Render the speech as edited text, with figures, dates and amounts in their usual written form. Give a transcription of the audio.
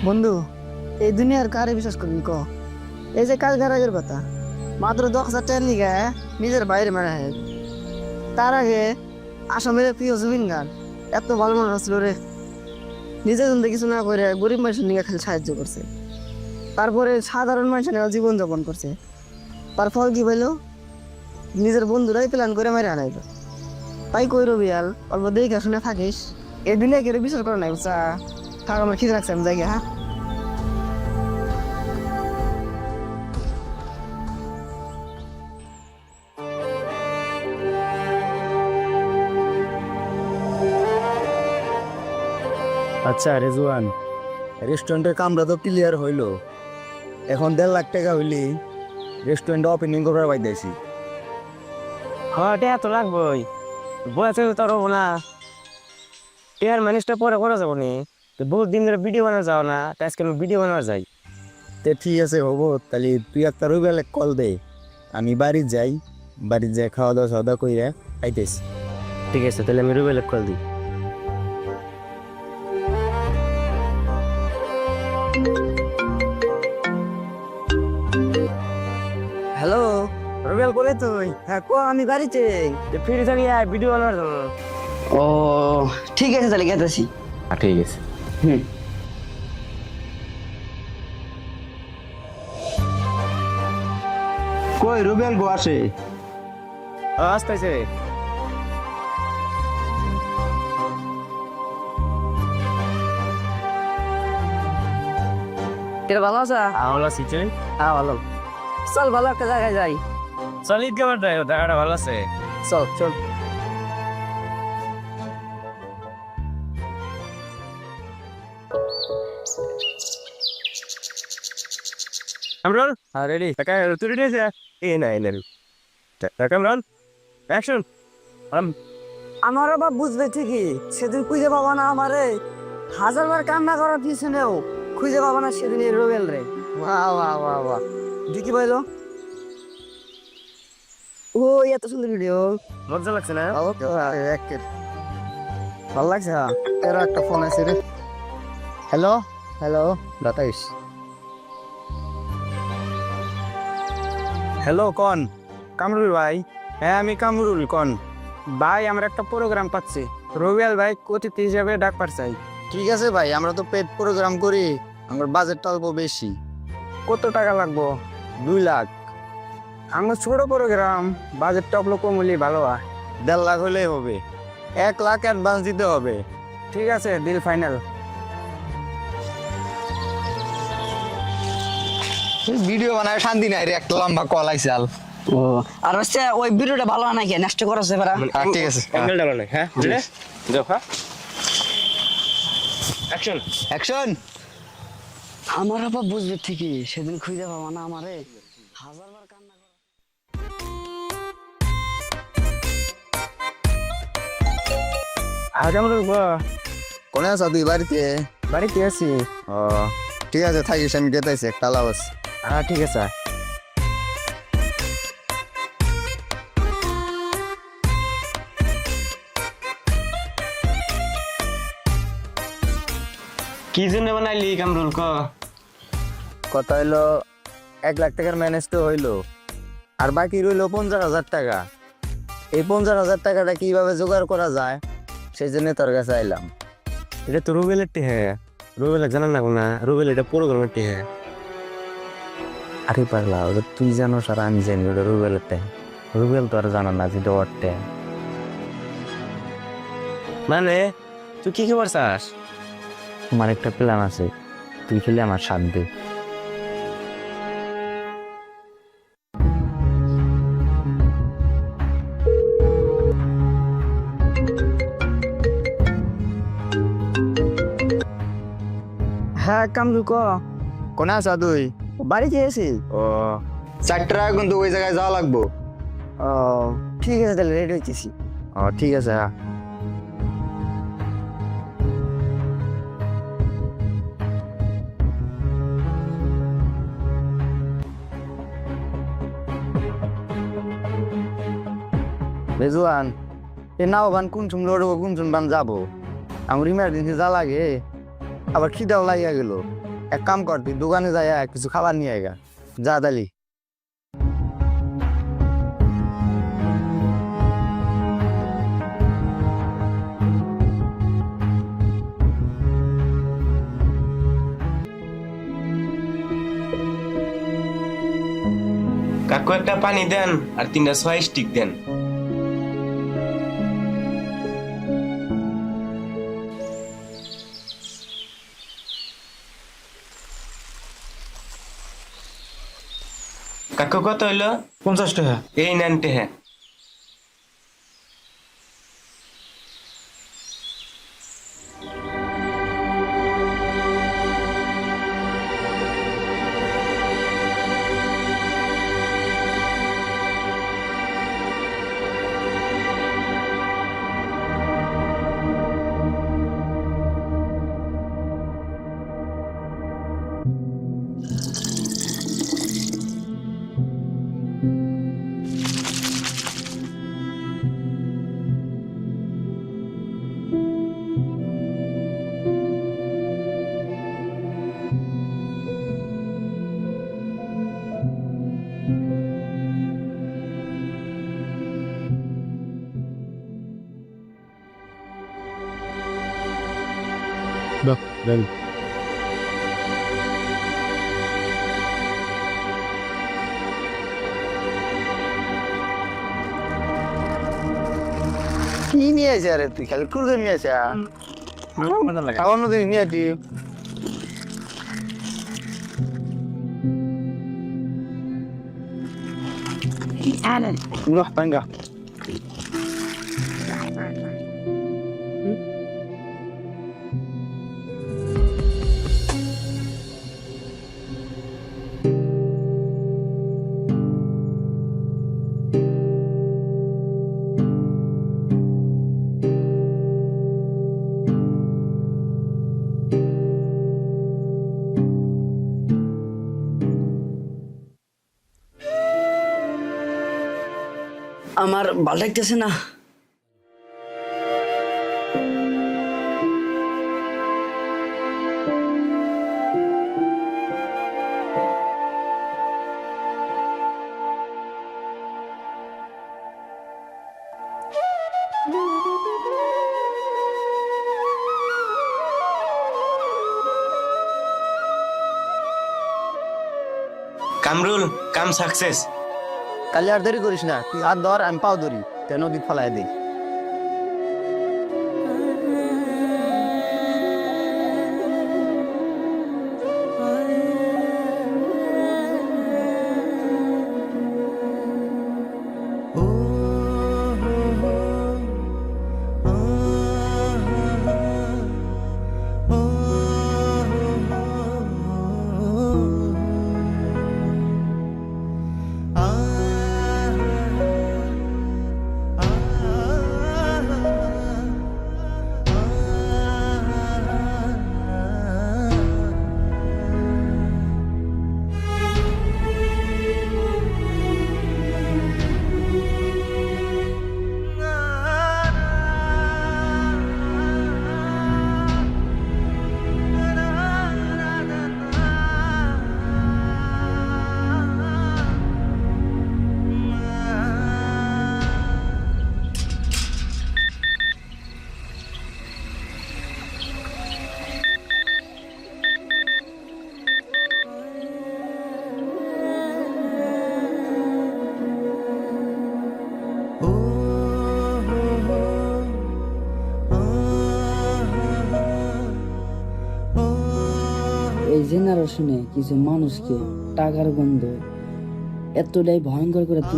বন্ধু, এই দুনিয়ার কারে বিশ্বাস করবি ক? এই যে কাল ঘরের কথা, মাত্র 10,000 টাকার নিগে নিজের বাইরে মারা হয়। তার আগে আসামের প্রিয় জুবিন গান এত ভালো মানুষ ছিল রে। নিজের জন্য কিছু না করে গরিব মানুষের নিয়ে খালি সাহায্য করছে। তারপরে সাধারণ মানুষের জীবন যাপন করছে। তার ফল কি পাইলো? নিজের বন্ধুরাই প্ল্যান করে মেরে আনাইলো। তাই কই রবিয়াল, অল্প দেখে শুনে থাকিস। এই দুনিয়া কেউ বিশ্বাস করে নাই বুঝছা? থাক, আমার খিদে রাখছে, আমি যাই গে, হ্যাঁ। আচ্ছা রেজওয়ান, রেস্টুরেন্টের কামরা তো ক্লিয়ার হইলো। এখন 1.5 লাখ টাকা হইলি রেস্টুরেন্ট ওপেনিং করার পাইতেছি। হ্যাঁ, টেয়া তো লাগবই। বয়সে তো আর হবো না। টেয়ার ম্যানেজটা পরে করা যাবো নি। তো বহুত দিন ধরে ভিডিও বানা যাও না, তাই আজকে ভিডিও বানানো যাই। তে ঠিক আছে, হবো তাহলে তুই একটা রবিবেলে কল দে, আমি বাড়ি যাই। বাড়ি যাই খাওয়া দাওয়া কইরা আইতেছি। ঠিক আছে, তাহলে আমি রুবেল কল দিই। হ্যালো রবিয়াল, বলে তুই? হ্যাঁ ক, আমি বাড়িতে। ফিরে যাবি ভিডিও বানানোর জন্য। ও ঠিক আছে, তাহলে গেতেছি। ঠিক আছে। হুম। কই রুবেল গো আসে? আসতেছে। তোর ভালো আছে? ভালো আছি তুই? হ্যাঁ ভালো। চল ভালো একটা জায়গায় যাই। চল ঈদ কেমন যায়, জায়গাটা ভালো আছে। চল চল। কামরন, হ্যাঁ রেডি। তুই রেডি আছে? না কামরন, অ্যাকশন। আমার বাবা বুঝবে ঠিকই, সেদিন খুঁজে পাবা না আমারে। 1000বার কান্না করার পিছনেও খুঁজে পাবা না সেদিন এই রোবেল রে। বাহ বাহ বাহ বাহ, দেখি পাইলো। ও এত সুন্দর ভিডিও। মজা লাগছে না? ভালো লাগছে। হ্যাঁ, এর একটা ফোন আছে রে। Hello hello, লতাইশ। হ্যালো কন? কামরুল ভাই? হ্যাঁ আমি কামরুল, কন? ভাই, আমরা একটা প্রোগ্রাম পাচ্ছি, রবিয়াল ভাই অতিথি হিসাবে ডাকবার চাই। ঠিক আছে ভাই, আমরা তো পেড প্রোগ্রাম করি, আমার বাজেটটা অল্প বেশি। কত টাকা লাগবো? 2 লাখ। আমার ছোট প্রোগ্রাম, বাজেটটা অল্প কম হলেই ভালো হয়। 1.5 লাখ হলেই হবে। 1 লাখ অ্যাডভান্স দিতে হবে। ঠিক আছে, ডিল ফাইনাল। ভিডিও বানায় শান্তি নাই রে, একটা লম্বা কল আইসাল। ও আর হচ্ছে ওই ভিডিওটা ভালো হয় নাকি, নেক্সট করা আছে বেরা। ঠিক আছে, অ্যাঙ্গেলটা ভালো নাই, হ্যাঁ বুঝলে? দেখো, হ্যাঁ অ্যাকশন। অ্যাকশন। আমার বাবা বুঝবে ঠিকই, সেদিন খুঁজে পাবা না আমারে। 1000বার কান্না করা। কেমন কোনে আছো তুই? বাড়িতে? বাড়িতে আছি। ও ঠিক আছে, থাকিস, আমি গেতাইছি, একটা লাউস। হ্যাঁ ঠিক আছে। কি জন্য বানাইলি কামরুল ক? কথা হইলো 1 লাখ টাকার ম্যানেজ তো হইলো, আর বাকি রইলো 50,000 টাকা। এই 50,000 টাকাটা কিভাবে জোগাড় করা যায় সেই জন্য তোর কাছে আইলাম। এটা তো রুবেলের টেহে, রুবেল জানান না না, রুবেল এটা প্রোগ্রামের টেহে। আরে পাগলা, ওটা তুই জানো আর আমি জানি ওটা রুবেলের টাইম। রুবেল তো আর জানা না যে ওর টাইম। মানে তুই কি খবর চাস? আমার একটা প্ল্যান আছে, তুই খেলে আমার সাথ দে। হ্যাঁ কামরুল ক। কোনে আছা তুই? বাড়িতে আছি। ও 4 টাকা কিন্তু ওই জায়গায় যাওয়া লাগবো। ও ঠিক আছে, তাহলে রেডি হইতেছি। ও ঠিক আছে, হ্যাঁ। রেজওয়ান, এ নাও বান কোন সময় লড়বো, কোন সময় বান যাবো? আমার ইমার্জেন্সি যা লাগে, আবার খিদাও লাগিয়া গেল। এক কাম কর, তুই দোকানে যাই কিছু খাবার নিয়ে আয় গা। যা তালি। কাকু একটা পানি দেন আর 3টা সয়া স্টিক দেন। কাকু কত হইলো? 50 টাকা। এই নেন টেহা। কি নিয়ে আসে আরে তুই খালি কুরকুরে নিয়ে আসে খাওয়ানো তুই নিয়ে আসি পাঙ্গা আমার ভালো লাগতেছে না। কামরুল, কাম সাকসেস। কালি আর দেরি করিস না, তুই হাত ধর আমি পাও ধরি তেন নদী ফেলাই দিই এই জেনারেশনে কিছু মানুষকে টাকার গন্ধ এতটাই ভয়ঙ্কর করে তুলে